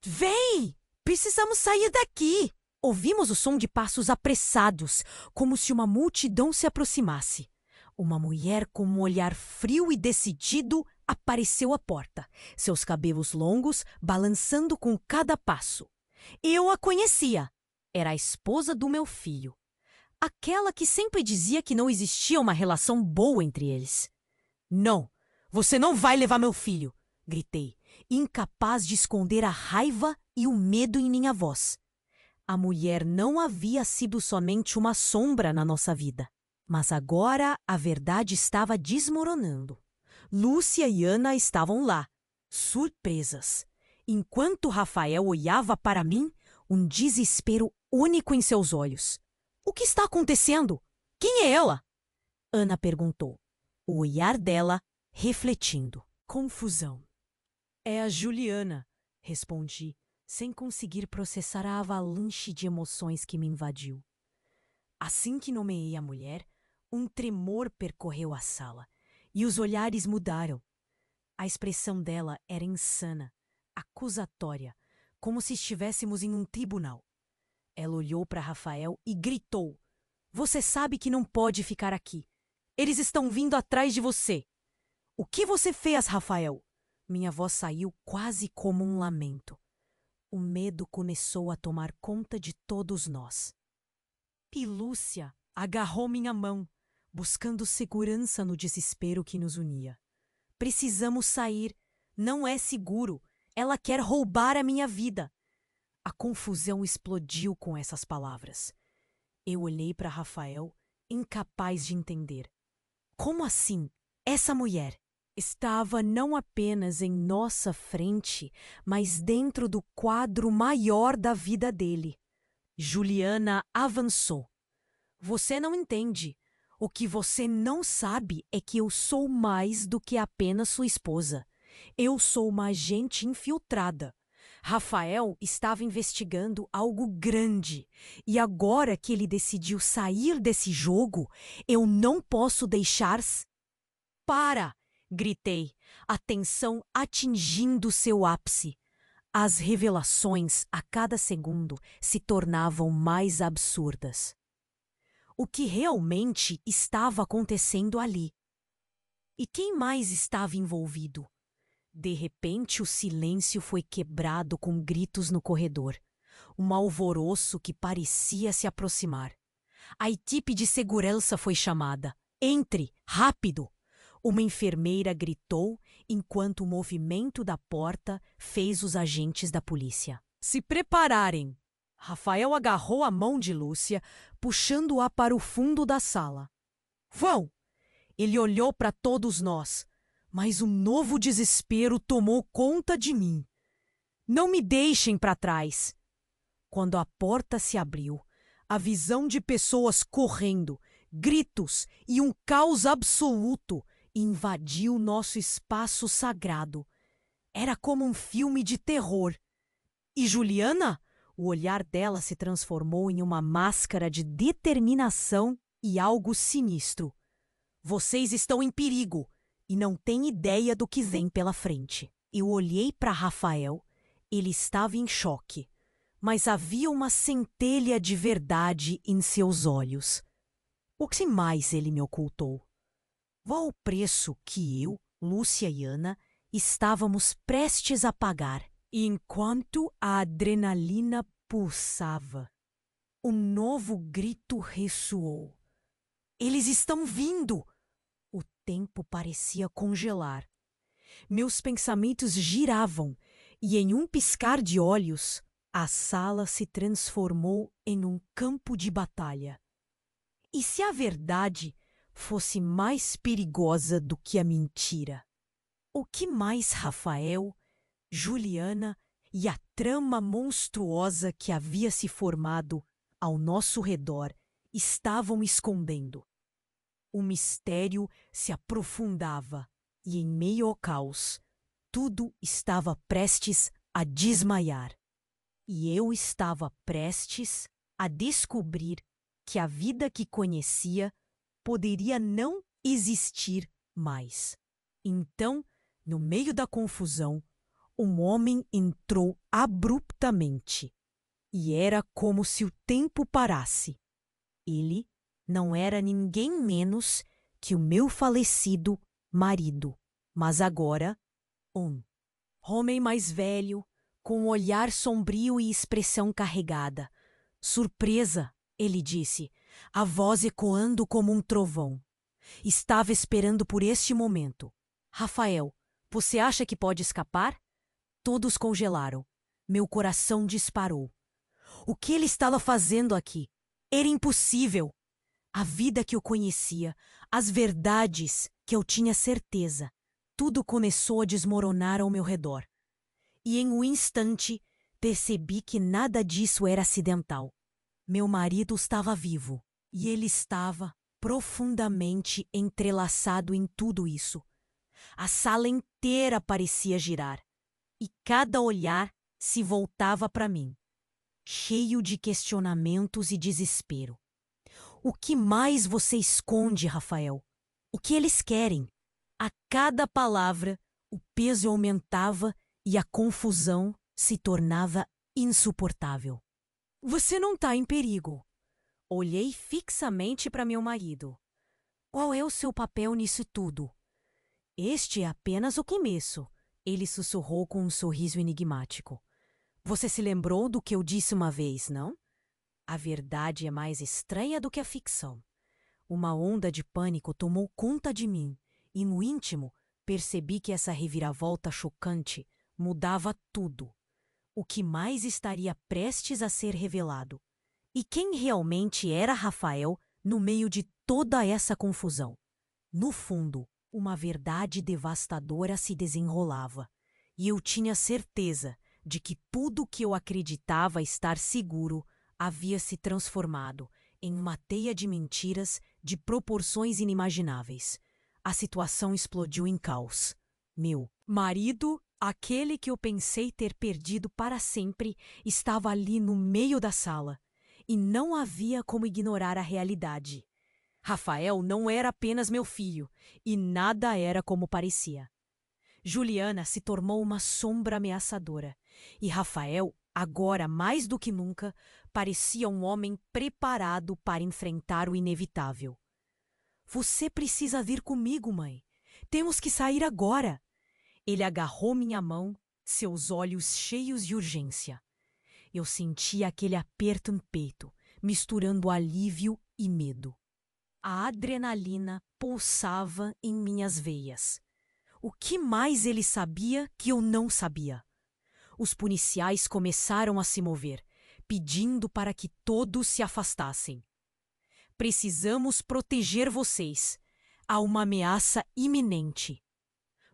A: "Vem! Precisamos sair daqui!" Ouvimos o som de passos apressados, como se uma multidão se aproximasse. Uma mulher com um olhar frio e decidido apareceu à porta, seus cabelos longos balançando com cada passo. Eu a conhecia. Era a esposa do meu filho. Aquela que sempre dizia que não existia uma relação boa entre eles. "Não, você não vai levar meu filho!" gritei, incapaz de esconder a raiva e o medo em minha voz. A mulher não havia sido somente uma sombra na nossa vida. Mas agora a verdade estava desmoronando. Lúcia e Ana estavam lá, surpresas. Enquanto Rafael olhava para mim, um desespero único em seus olhos. "O que está acontecendo? Quem é ela?" Ana perguntou, o olhar dela refletindo. Confusão. "É a Juliana", respondi, sem conseguir processar a avalanche de emoções que me invadiu. Assim que nomeei a mulher, um tremor percorreu a sala e os olhares mudaram. A expressão dela era insana, acusatória, como se estivéssemos em um tribunal. Ela olhou para Rafael e gritou: "Você sabe que não pode ficar aqui. Eles estão vindo atrás de você." "O que você fez, Rafael?" Minha voz saiu quase como um lamento. O medo começou a tomar conta de todos nós. E Lúcia agarrou minha mão, buscando segurança no desespero que nos unia. "Precisamos sair. Não é seguro. Ela quer roubar a minha vida." A confusão explodiu com essas palavras. Eu olhei para Rafael, incapaz de entender. Como assim? Essa mulher estava não apenas em nossa frente, mas dentro do quadro maior da vida dele. Juliana avançou. "Você não entende. O que você não sabe é que eu sou mais do que apenas sua esposa. Eu sou uma agente infiltrada. Rafael estava investigando algo grande, e agora que ele decidiu sair desse jogo, eu não posso deixar... Para!" gritei, a tensão atingindo seu ápice. As revelações, a cada segundo, se tornavam mais absurdas. O que realmente estava acontecendo ali? E quem mais estava envolvido? De repente, o silêncio foi quebrado com gritos no corredor. Um alvoroço que parecia se aproximar. A equipe de segurança foi chamada. "Entre, rápido!" Uma enfermeira gritou enquanto o movimento da porta fez os agentes da polícia se prepararem. Rafael agarrou a mão de Lúcia, puxando-a para o fundo da sala. "Vão!" Ele olhou para todos nós, mas um novo desespero tomou conta de mim. "Não me deixem para trás." Quando a porta se abriu, a visão de pessoas correndo, gritos e um caos absoluto invadiu nosso espaço sagrado. Era como um filme de terror. E Juliana? O olhar dela se transformou em uma máscara de determinação e algo sinistro. "Vocês estão em perigo e não têm ideia do que vem pela frente." Eu olhei para Rafael. Ele estava em choque, mas havia uma centelha de verdade em seus olhos. O que mais ele me ocultou? Qual o preço que eu, Lúcia e Ana, estávamos prestes a pagar? E enquanto a adrenalina pulsava, um novo grito ressoou. "Eles estão vindo!" O tempo parecia congelar. Meus pensamentos giravam e, em um piscar de olhos, a sala se transformou em um campo de batalha. E se a verdade fosse mais perigosa do que a mentira? O que mais Rafael, Juliana e a trama monstruosa que havia se formado ao nosso redor estavam escondendo. O mistério se aprofundava e, em meio ao caos, tudo estava prestes a desmaiar. E eu estava prestes a descobrir que a vida que conhecia poderia não existir mais. Então, no meio da confusão, um homem entrou abruptamente, e era como se o tempo parasse. Ele não era ninguém menos que o meu falecido marido, mas agora um homem mais velho, com um olhar sombrio e expressão carregada. Surpresa, ele disse, a voz ecoando como um trovão. Estava esperando por este momento. Rafael, você acha que pode escapar? Todos congelaram. Meu coração disparou. O que ele estava fazendo aqui? Era impossível. A vida que eu conhecia, as verdades que eu tinha certeza, tudo começou a desmoronar ao meu redor. E em um instante percebi que nada disso era acidental. Meu marido estava vivo e ele estava profundamente entrelaçado em tudo isso. A sala inteira parecia girar e cada olhar se voltava para mim, cheio de questionamentos e desespero. O que mais você esconde, Rafael? O que eles querem? A cada palavra, o peso aumentava e a confusão se tornava insuportável. Você não está em perigo. Olhei fixamente para meu marido. Qual é o seu papel nisso tudo? Este é apenas o começo, ele sussurrou com um sorriso enigmático. Você se lembrou do que eu disse uma vez, não? A verdade é mais estranha do que a ficção. Uma onda de pânico tomou conta de mim e, no íntimo, percebi que essa reviravolta chocante mudava tudo. O que mais estaria prestes a ser revelado? E quem realmente era Rafael no meio de toda essa confusão? No fundo, uma verdade devastadora se desenrolava, e eu tinha certeza de que tudo o que eu acreditava estar seguro havia se transformado em uma teia de mentiras de proporções inimagináveis. A situação explodiu em caos. Meu marido, aquele que eu pensei ter perdido para sempre, estava ali no meio da sala, e não havia como ignorar a realidade. Rafael não era apenas meu filho, e nada era como parecia. Juliana se tornou uma sombra ameaçadora, e Rafael, agora mais do que nunca, parecia um homem preparado para enfrentar o inevitável. Você precisa vir comigo, mãe. Temos que sair agora. Ele agarrou minha mão, seus olhos cheios de urgência. Eu sentia aquele aperto no peito, misturando alívio e medo. A adrenalina pulsava em minhas veias. O que mais ele sabia que eu não sabia? Os policiais começaram a se mover, pedindo para que todos se afastassem. Precisamos proteger vocês. Há uma ameaça iminente.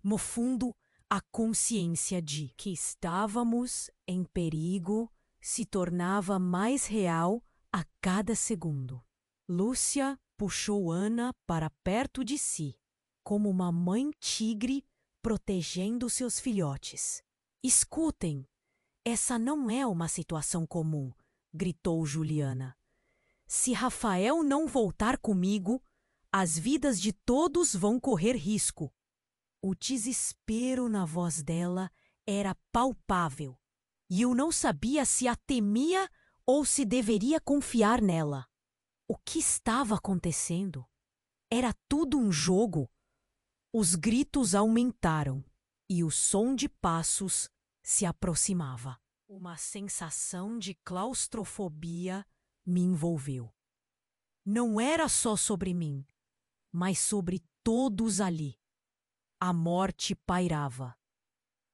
A: No fundo, a consciência de que estávamos em perigo se tornava mais real a cada segundo. Lúcia puxou Ana para perto de si, como uma mãe tigre protegendo seus filhotes. Escutem, essa não é uma situação comum, gritou Juliana. Se Rafael não voltar comigo, as vidas de todos vão correr risco. O desespero na voz dela era palpável, e eu não sabia se a temia ou se deveria confiar nela. O que estava acontecendo? Era tudo um jogo. Os gritos aumentaram e o som de passos se aproximava. Uma sensação de claustrofobia me envolveu. Não era só sobre mim, mas sobre todos ali. A morte pairava.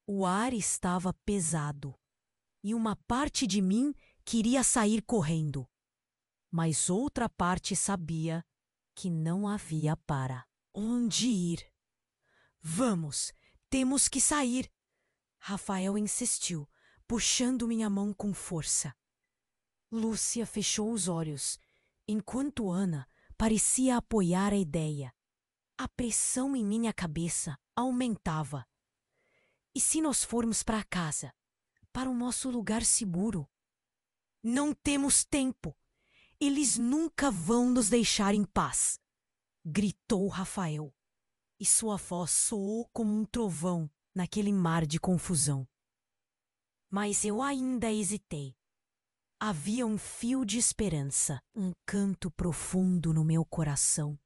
A: O ar estava pesado e uma parte de mim queria sair correndo. Mas outra parte sabia que não havia para onde ir. Vamos, temos que sair. Rafael insistiu, puxando minha mão com força. Lúcia fechou os olhos, enquanto Ana parecia apoiar a ideia. A pressão em minha cabeça aumentava. E se nós formos para casa, para o nosso lugar seguro? Não temos tempo. Eles nunca vão nos deixar em paz, gritou Rafael, e sua voz soou como um trovão naquele mar de confusão. Mas eu ainda hesitei. Havia um fio de esperança, um canto profundo no meu coração,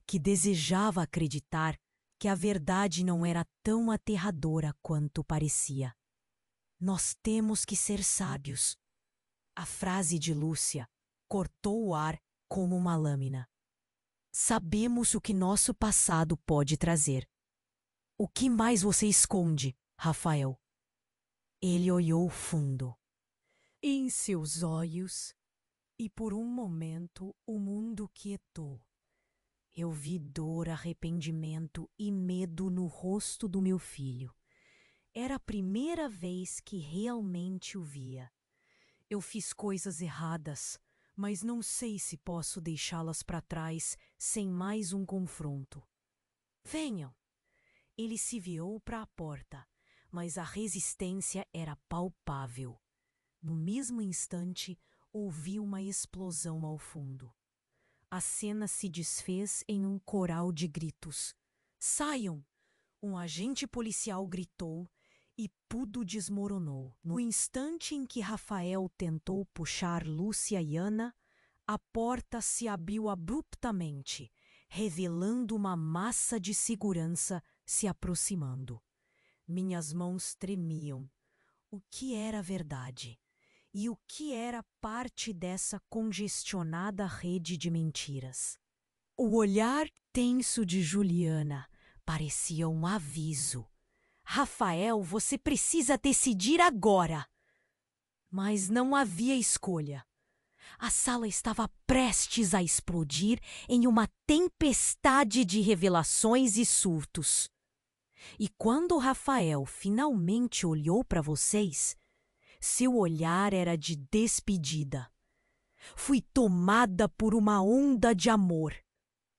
A: que desejava acreditar que a verdade não era tão aterradora quanto parecia. Nós temos que ser sábios. A frase de Lúcia cortou o ar como uma lâmina. Sabemos o que nosso passado pode trazer. O que mais você esconde, Rafael? Ele olhou fundo em seus olhos e por um momento o mundo quietou. Eu vi dor, arrependimento e medo no rosto do meu filho. Era a primeira vez que realmente o via. Eu fiz coisas erradas, mas não sei se posso deixá-las para trás sem mais um confronto. Venham! Ele se virou para a porta, mas a resistência era palpável. No mesmo instante, ouvi uma explosão ao fundo. A cena se desfez em um coral de gritos. Saiam! Um agente policial gritou e tudo desmoronou. No instante em que Rafael tentou puxar Lúcia e Ana, a porta se abriu abruptamente, revelando uma massa de segurança se aproximando. Minhas mãos tremiam. O que era verdade? E o que era parte dessa congestionada rede de mentiras? O olhar tenso de Juliana parecia um aviso. Rafael, você precisa decidir agora. Mas não havia escolha. A sala estava prestes a explodir em uma tempestade de revelações e surtos. E quando Rafael finalmente olhou para vocês, seu olhar era de despedida. Fui tomada por uma onda de amor.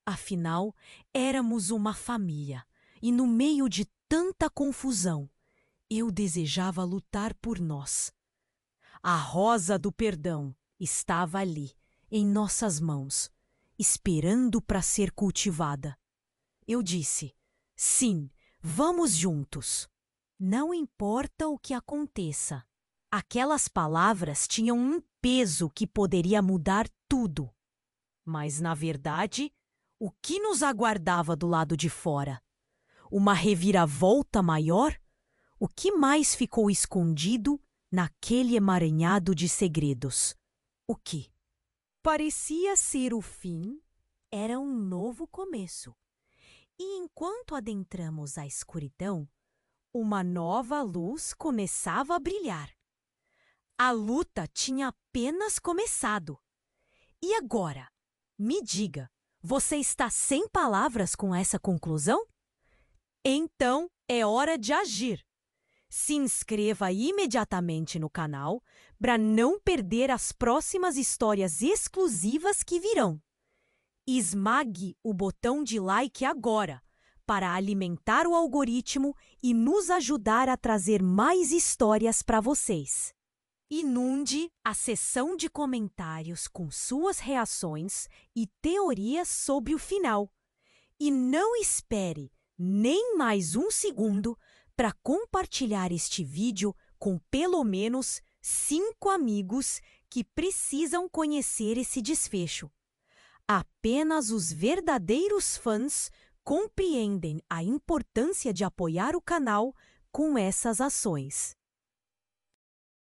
A: Afinal, éramos uma família, e no meio de tanta confusão, eu desejava lutar por nós. A rosa do perdão estava ali, em nossas mãos, esperando para ser cultivada. Eu disse, sim, vamos juntos. Não importa o que aconteça. Aquelas palavras tinham um peso que poderia mudar tudo. Mas, na verdade, o que nos aguardava do lado de fora? Uma reviravolta maior? O que mais ficou escondido naquele emaranhado de segredos? O que parecia ser o fim era um novo começo. E enquanto adentramos a escuridão, uma nova luz começava a brilhar. A luta tinha apenas começado. E agora, me diga, você está sem palavras com essa conclusão? Então é hora de agir. Se inscreva imediatamente no canal para não perder as próximas histórias exclusivas que virão. Esmague o botão de like agora para alimentar o algoritmo e nos ajudar a trazer mais histórias para vocês. Inunde a seção de comentários com suas reações e teorias sobre o final. E não espere nem mais um segundo para compartilhar este vídeo com pelo menos 5 amigos que precisam conhecer esse desfecho. Apenas os verdadeiros fãs compreendem a importância de apoiar o canal com essas ações.